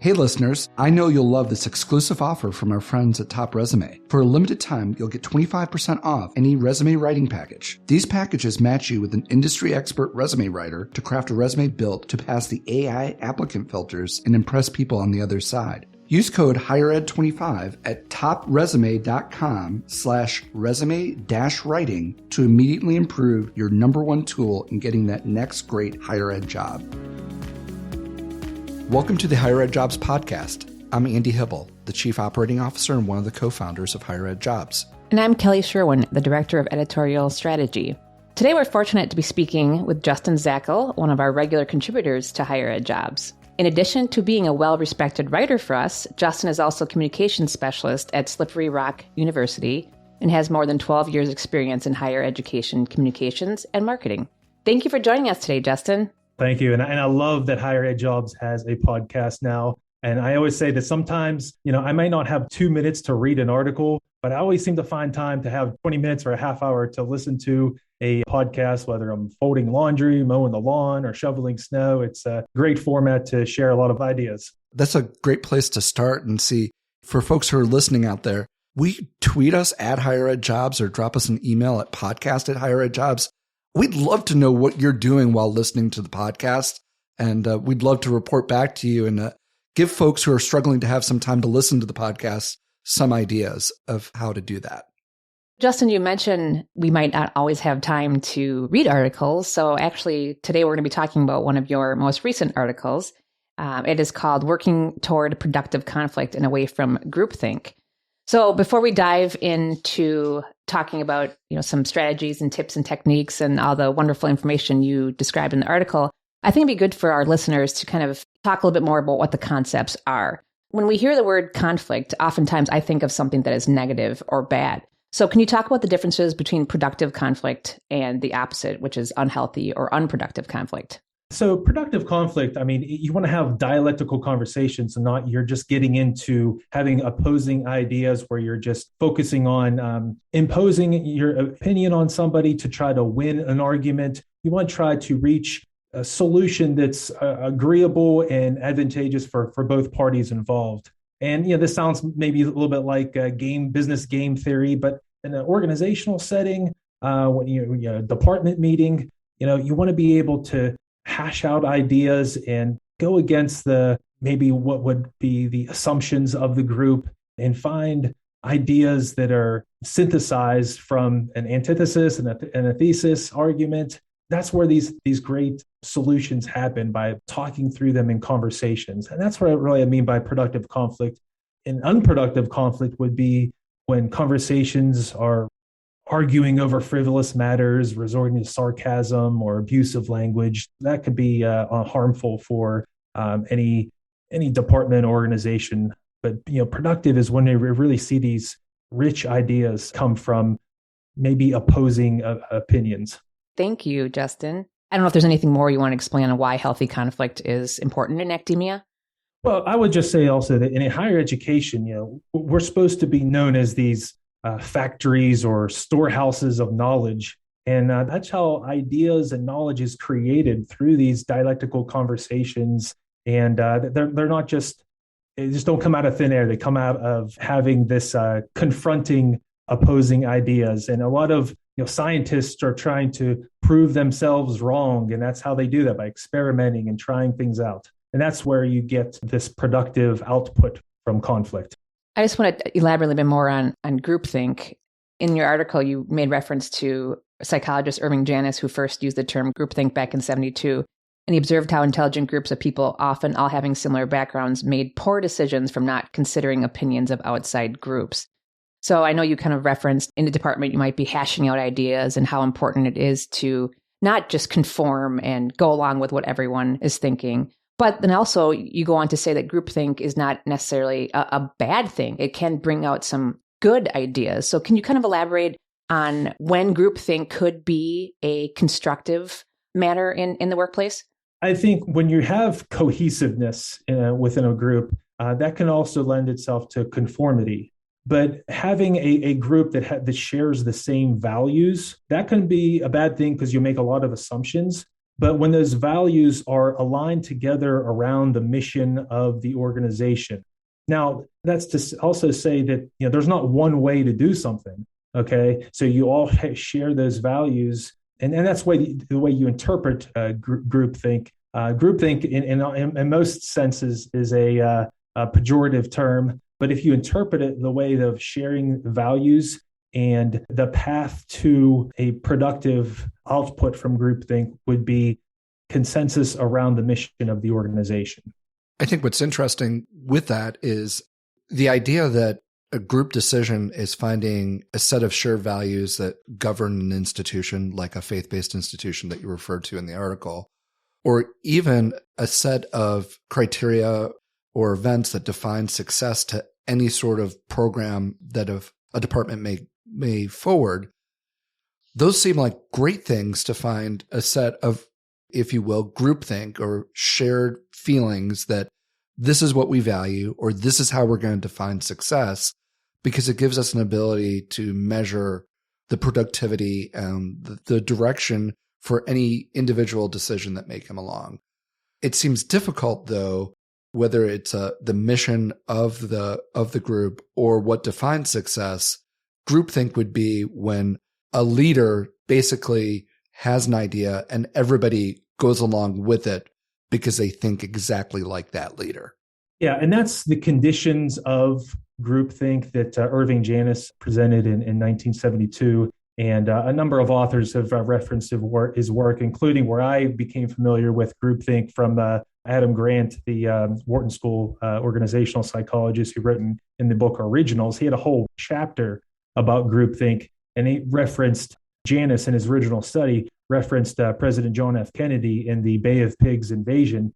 Hey listeners, I know you'll love this exclusive offer from our friends at Top Resume. For a limited time, you'll get 25% off any resume writing package. These packages match you with an industry expert resume writer to craft a resume built to pass the AI applicant filters and impress people on the other side. Use code HigherEd25 at topresume.com/resume-writing to immediately improve your number one tool in getting that next great higher ed job. Welcome to the HigherEdJobs Podcast. I'm Andy Hibble, the Chief Operating Officer and one of the co-founders of HigherEdJobs. And I'm Kelly Sherwin, the Director of Editorial Strategy. Today we're fortunate to be speaking with Justin Zackel, one of our regular contributors to HigherEdJobs. In addition to being a well-respected writer for us, Justin is also a communications specialist at Slippery Rock University and has more than 12 years' experience in higher education communications and marketing. Thank you for joining us today, Justin. Thank you. And I love that HigherEdJobs has a podcast now. And I always say that sometimes, I might not have 2 minutes to read an article, but I always seem to find time to have 20 minutes or a half hour to listen to a podcast, whether I'm folding laundry, mowing the lawn, or shoveling snow. It's a great format to share a lot of ideas. That's a great place to start and see. For folks who are listening out there, we tweet us at HigherEdJobs or drop us an email at podcast@HigherEdJobs. We'd love to know what you're doing while listening to the podcast, and we'd love to report back to you and give folks who are struggling to have some time to listen to the podcast some ideas of how to do that. Justin, you mentioned we might not always have time to read articles, so actually today we're going to be talking about one of your most recent articles. It is called Working Toward Productive Conflict and Away from Groupthink. So before we dive into talking about, some strategies and tips and techniques and all the wonderful information you described in the article, I think it'd be good for our listeners to kind of talk a little bit more about what the concepts are. When we hear the word conflict, oftentimes I think of something that is negative or bad. So can you talk about the differences between productive conflict and the opposite, which is unhealthy or unproductive conflict? So productive conflict, you want to have dialectical conversations and not you're just getting into having opposing ideas where you're just focusing on imposing your opinion on somebody to try to win an argument. You want to try to reach a solution that's agreeable and advantageous for both parties involved. And, this sounds maybe a little bit like business game theory, but in an organizational setting, when a department meeting, you want to be able to hash out ideas and go against maybe what would be the assumptions of the group and find ideas that are synthesized from an antithesis and a thesis argument. That's where these great solutions happen, by talking through them in conversations. And that's what I mean by productive conflict. And unproductive conflict would be when conversations are arguing over frivolous matters, resorting to sarcasm or abusive language. That could be harmful for any department or organization. But productive is when they really see these rich ideas come from maybe opposing opinions. Thank you, Justin. I don't know if there's anything more you want to explain on why healthy conflict is important in academia. Well, I would just say also that in higher education, we're supposed to be known as these factories or storehouses of knowledge. And that's how ideas and knowledge is created, through these dialectical conversations. And they're not they just don't come out of thin air. They come out of having this confronting opposing ideas. And a lot of scientists are trying to prove themselves wrong. And that's how they do that, by experimenting and trying things out. And that's where you get this productive output from conflict. I just want to elaborate a little bit more on groupthink. In your article, you made reference to psychologist Irving Janis, who first used the term groupthink back in 1972. And he observed how intelligent groups of people, often all having similar backgrounds, made poor decisions from not considering opinions of outside groups. So I know you kind of referenced in the department, you might be hashing out ideas and how important it is to not just conform and go along with what everyone is thinking. But then also you go on to say that groupthink is not necessarily a bad thing. It can bring out some good ideas. So can you kind of elaborate on when groupthink could be a constructive matter in the workplace? I think when you have cohesiveness within a group, that can also lend itself to conformity. But having a group that shares the same values, that can be a bad thing because you make a lot of assumptions. but when those values are aligned together around the mission of the organization. Now, that's to also say that there's not one way to do something. Okay, so you all share those values, and that's the way you interpret groupthink. Groupthink, in most senses, is a pejorative term. But if you interpret it the way of sharing values and the path to a productive output from groupthink would be consensus around the mission of the organization. I think what's interesting with that is the idea that a group decision is finding a set of shared values that govern an institution, like a faith-based institution that you referred to in the article, or even a set of criteria or events that define success to any sort of program that a department may forward. Those seem like great things to find a set of, if you will, groupthink or shared feelings that this is what we value, or this is how we're going to define success, because it gives us an ability to measure the productivity and the direction for any individual decision that may come along. It seems difficult, though, whether it's the mission of the group or what defines success. Groupthink would be when a leader basically has an idea and everybody goes along with it because they think exactly like that leader. Yeah, and that's the conditions of groupthink that Irving Janis presented in 1972. And a number of authors have referenced his work, including where I became familiar with groupthink from Adam Grant, the Wharton School organizational psychologist who written in the book Originals. He had a whole chapter about groupthink, and he referenced Janis in his original study, referenced President John F. Kennedy in the Bay of Pigs invasion.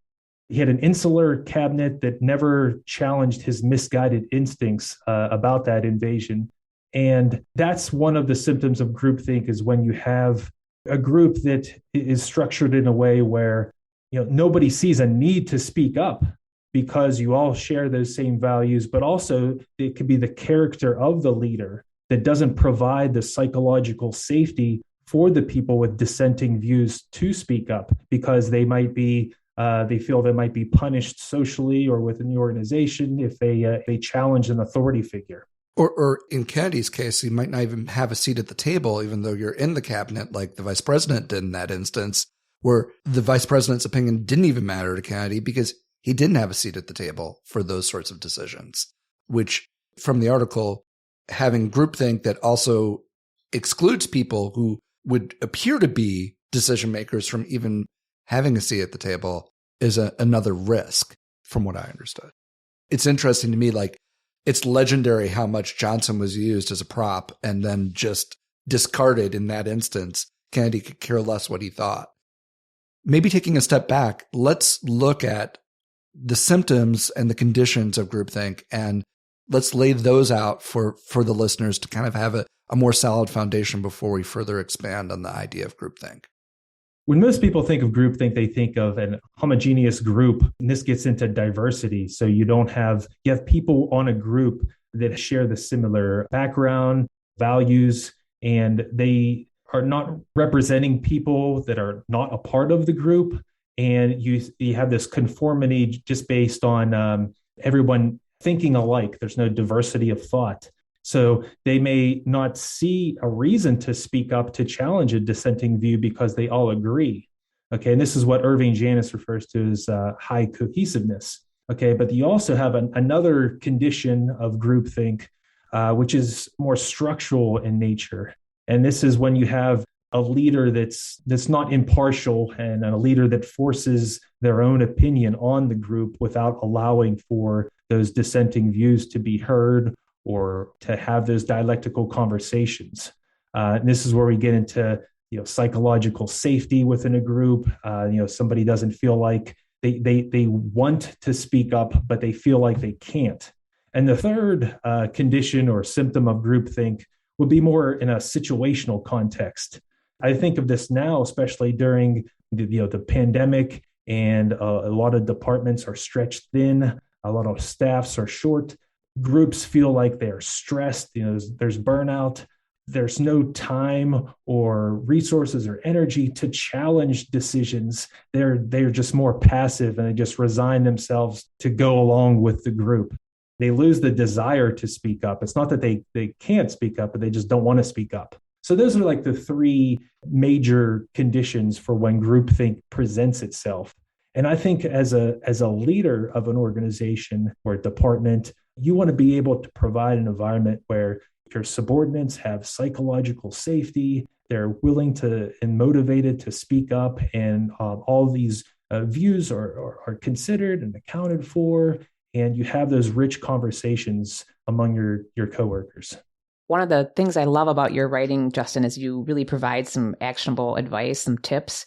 He had an insular cabinet that never challenged his misguided instincts about that invasion. And that's one of the symptoms of groupthink, is when you have a group that is structured in a way where nobody sees a need to speak up because you all share those same values, but also it could be the character of the leader that doesn't provide the psychological safety for the people with dissenting views to speak up, because they feel they might be punished socially or within the organization if they challenge an authority figure. Or in Kennedy's case, he might not even have a seat at the table, even though you're in the cabinet, like the vice president did in that instance, where the vice president's opinion didn't even matter to Kennedy because he didn't have a seat at the table for those sorts of decisions, which from the article, having groupthink that also excludes people who would appear to be decision makers from even having a seat at the table is another risk, from what I understood. It's interesting to me, like, it's legendary how much Johnson was used as a prop and then just discarded in that instance. Kennedy could care less what he thought. Maybe taking a step back, let's look at the symptoms and the conditions of groupthink, and let's lay those out for the listeners to kind of have a more solid foundation before we further expand on the idea of groupthink. When most people think of groupthink, they think of an homogeneous group, and this gets into diversity. So you have people on a group that share the similar background, values, and they are not representing people that are not a part of the group. And you have this conformity just based on everyone thinking alike. There's no diversity of thought. So they may not see a reason to speak up to challenge a dissenting view because they all agree. Okay, and this is what Irving Janis refers to as high cohesiveness. Okay, but you also have another condition of groupthink, which is more structural in nature. And this is when you have a leader that's not impartial, and a leader that forces their own opinion on the group without allowing for those dissenting views to be heard or to have those dialectical conversations. And this is where we get into psychological safety within a group. Somebody doesn't feel like they want to speak up, but they feel like they can't. And the third condition or symptom of groupthink would be more in a situational context. I think of this now, especially during the pandemic, and a lot of departments are stretched thin, a lot of staffs are short. Groups feel like they're stressed. There's burnout. there's no time or resources or energy to challenge decisions. They're just more passive, and they just resign themselves to go along with the group. They lose the desire to speak up. It's not that they can't speak up, but they just don't want to speak up. So those are like the three major conditions for when groupthink presents itself. And I think as a leader of an organization or a department, you want to be able to provide an environment where your subordinates have psychological safety. They're willing to and motivated to speak up, and all these views are considered and accounted for. And you have those rich conversations among your coworkers. One of the things I love about your writing, Justin, is you really provide some actionable advice, some tips.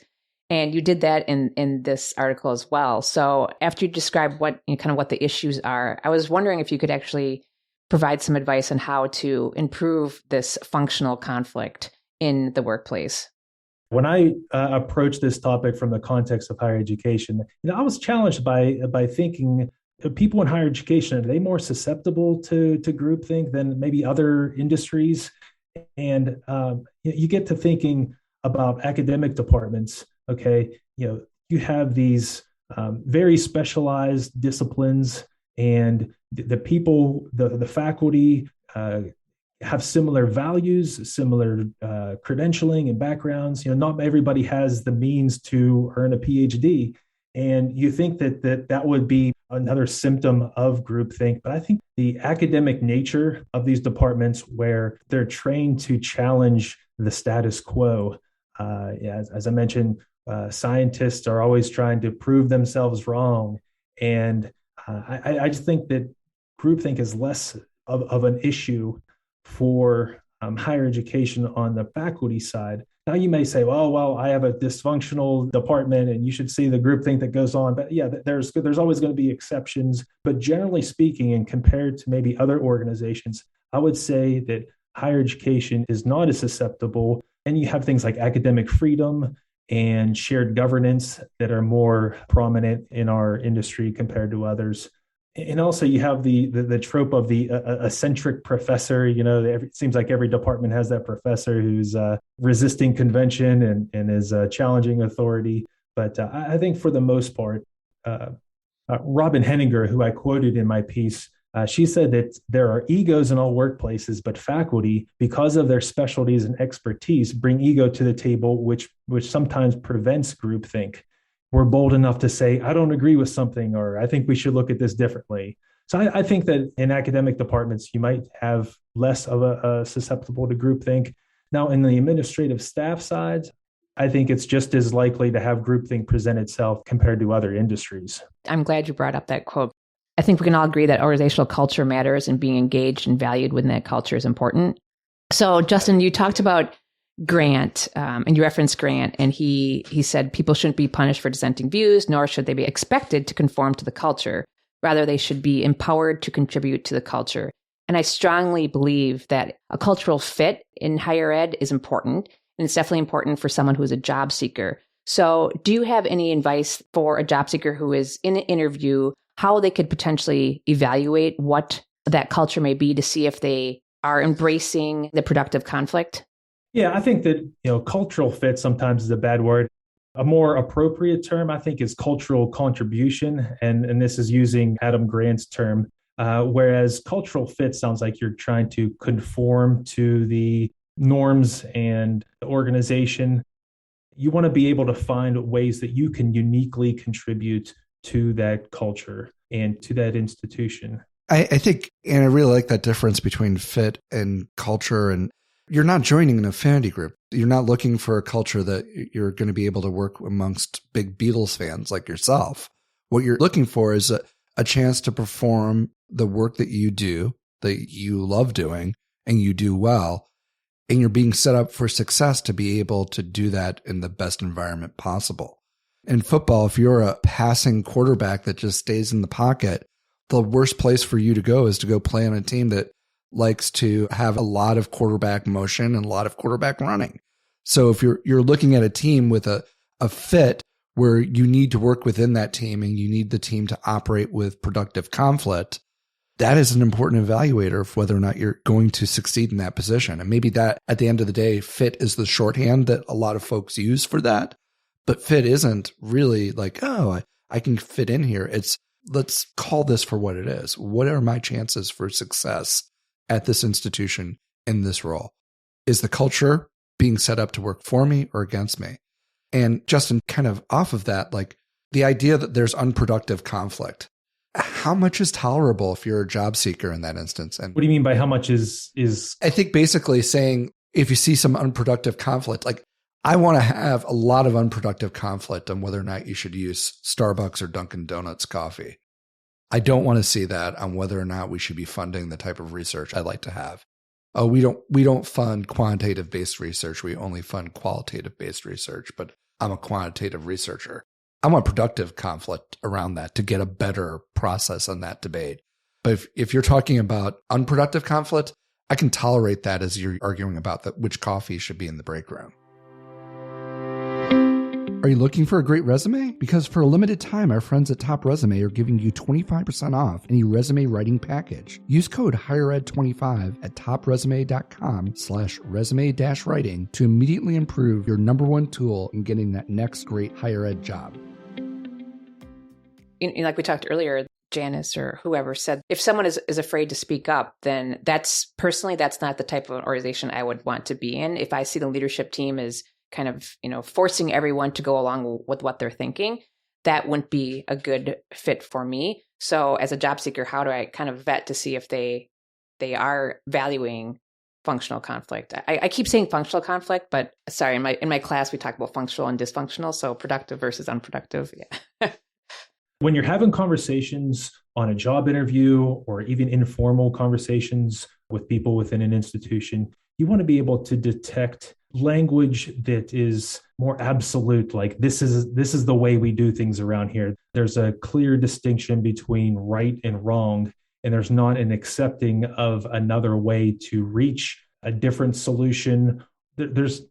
And you did that in this article as well. So after you describe what kind of what the issues are, I was wondering if you could actually provide some advice on how to improve this functional conflict in the workplace. When I approached this topic from the context of higher education, I was challenged by thinking, people in higher education, are they more susceptible to groupthink than maybe other industries? And you get to thinking about academic departments. Okay, you have these very specialized disciplines, and the people, the faculty have similar values, similar credentialing and backgrounds. Not everybody has the means to earn a PhD. And you think that would be another symptom of groupthink. But I think the academic nature of these departments, where they're trained to challenge the status quo, as I mentioned, scientists are always trying to prove themselves wrong. And I just think that groupthink is less of an issue for higher education on the faculty side. Now you may say, well, I have a dysfunctional department and you should see the groupthink that goes on. But yeah, there's always going to be exceptions. But generally speaking, and compared to maybe other organizations, I would say that higher education is not as susceptible. And you have things like academic freedom and shared governance that are more prominent in our industry compared to others. And also you have the trope of the eccentric professor. It seems like every department has that professor who's resisting convention and is challenging authority. But I think for the most part, Robin Henninger, who I quoted in my piece, she said that there are egos in all workplaces, but faculty, because of their specialties and expertise, bring ego to the table, which sometimes prevents groupthink. We're bold enough to say, I don't agree with something, or I think we should look at this differently. So I think that in academic departments, you might have less of a susceptible to groupthink. Now, in the administrative staff side, I think it's just as likely to have groupthink present itself compared to other industries. I'm glad you brought up that quote. I think we can all agree that organizational culture matters, and being engaged and valued within that culture is important. So, Justin, you talked about Grant, and you referenced Grant, and he said people shouldn't be punished for dissenting views, nor should they be expected to conform to the culture. Rather, they should be empowered to contribute to the culture. And I strongly believe that a cultural fit in higher ed is important, and it's definitely important for someone who is a job seeker. So do you have any advice for a job seeker who is in an interview, how they could potentially evaluate what that culture may be to see if they are embracing the productive conflict? Yeah, I think that cultural fit sometimes is a bad word. A more appropriate term, I think, is cultural contribution, and this is using Adam Grant's term. Whereas cultural fit sounds like you're trying to conform to the norms and the organization. You want to be able to find ways that you can uniquely contribute to that culture and to that institution. I think, and I really like that difference between fit and culture. And you're not joining an affinity group. You're not looking for a culture that you're going to be able to work amongst big Beatles fans like yourself. What you're looking for is a chance to perform the work that you do, that you love doing, and you do well. And you're being set up for success to be able to do that in the best environment possible. In football, if you're a passing quarterback that just stays in the pocket, the worst place for you to go is to go play on a team that likes to have a lot of quarterback motion and a lot of quarterback running. So if you're looking at a team with a fit where you need to work within that team and you need the team to operate with productive conflict, that is an important evaluator of whether or not you're going to succeed in that position. And maybe that at the end of the day, fit is the shorthand that a lot of folks use for that. But fit isn't really like, oh, I can fit in here. It's let's call this for what it is. What are my chances for success at this institution in this role? Is the culture being set up to work for me or against me? And Justin, kind of off of that, like the idea that there's unproductive conflict, how much is tolerable if you're a job seeker in that instance? And what do you mean by how much is? I think basically saying if you see some unproductive conflict, like I want to have a lot of unproductive conflict on whether or not you should use Starbucks or Dunkin' Donuts coffee. I don't want to see that on whether or not we should be funding the type of research I like to have. Oh, we don't fund quantitative-based research. We only fund qualitative-based research, but I'm a quantitative researcher. I want productive conflict around that to get a better process on that debate. But if you're talking about unproductive conflict, I can tolerate that as you're arguing about which coffee should be in the break room. Are you looking for a great resume? Because for a limited time, our friends at Top Resume are giving you 25% off any resume writing package. Use code HigherEd25 at topresume.com/resume-writing to immediately improve your number one tool in getting that next great higher ed job. Like we talked earlier, Janice or whoever said, if someone is afraid to speak up, then that's not the type of organization I would want to be in. If I see the leadership team is kind of, forcing everyone to go along with what they're thinking, that wouldn't be a good fit for me. So as a job seeker, how do I kind of vet to see if they are valuing functional conflict? I keep saying functional conflict, but sorry, in my class, we talk about functional and dysfunctional. So productive versus unproductive. Yeah. When you're having conversations on a job interview or even informal conversations with people within an institution, you want to be able to detect language that is more absolute, like this is the way we do things around here. There's a clear distinction between right and wrong, and there's not an accepting of another way to reach a different solution. There's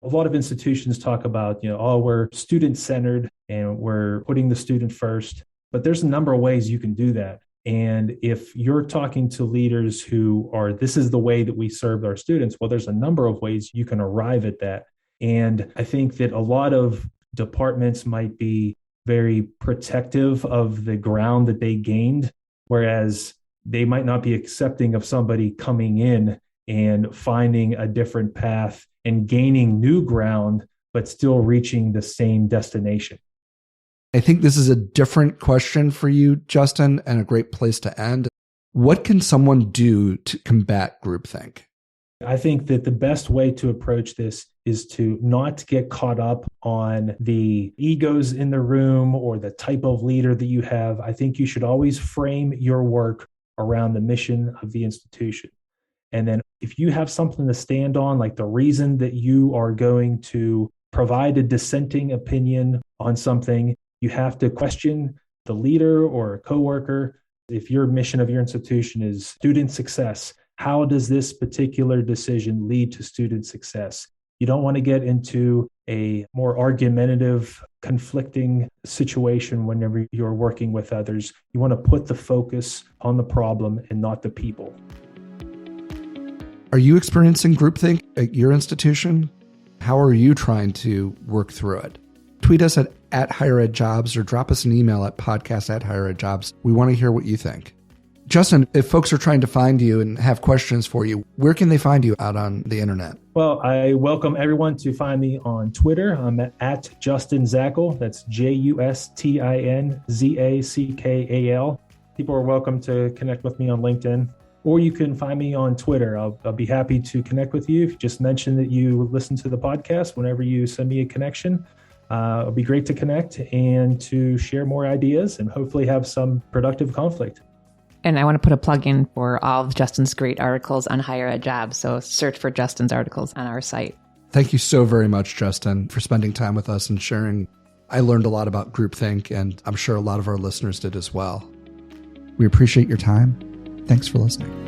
a lot of institutions talk about, we're student-centered and we're putting the student first, but there's a number of ways you can do that. And if you're talking to leaders who are, this is the way that we serve our students, well, there's a number of ways you can arrive at that. And I think that a lot of departments might be very protective of the ground that they gained, whereas they might not be accepting of somebody coming in and finding a different path and gaining new ground, but still reaching the same destination. I think this is a different question for you, Justin, and a great place to end. What can someone do to combat groupthink? I think that the best way to approach this is to not get caught up on the egos in the room or the type of leader that you have. I think you should always frame your work around the mission of the institution. And then if you have something to stand on, like the reason that you are going to provide a dissenting opinion on something, you have to question the leader or a coworker. If your mission of your institution is student success, how does this particular decision lead to student success? You don't want to get into a more argumentative, conflicting situation whenever you're working with others. You want to put the focus on the problem and not the people. Are you experiencing groupthink at your institution? How are you trying to work through it? Tweet us at HigherEdJobs or drop us an email at podcast@HigherEdJobs. We want to hear what you think. Justin, if folks are trying to find you and have questions for you, where can they find you out on the internet? Well, I welcome everyone to find me on Twitter. I'm at Justin Zackel. That's JustinZackal. People are welcome to connect with me on LinkedIn, or you can find me on Twitter. I'll be happy to connect with you. If you just mention that you listen to the podcast, whenever you send me a connection, it'll be great to connect and to share more ideas and hopefully have some productive conflict. And I want to put a plug in for all of Justin's great articles on HigherEdJobs. So search for Justin's articles on our site. Thank you so very much, Justin, for spending time with us and sharing. I learned a lot about groupthink, and I'm sure a lot of our listeners did as well. We appreciate your time. Thanks for listening.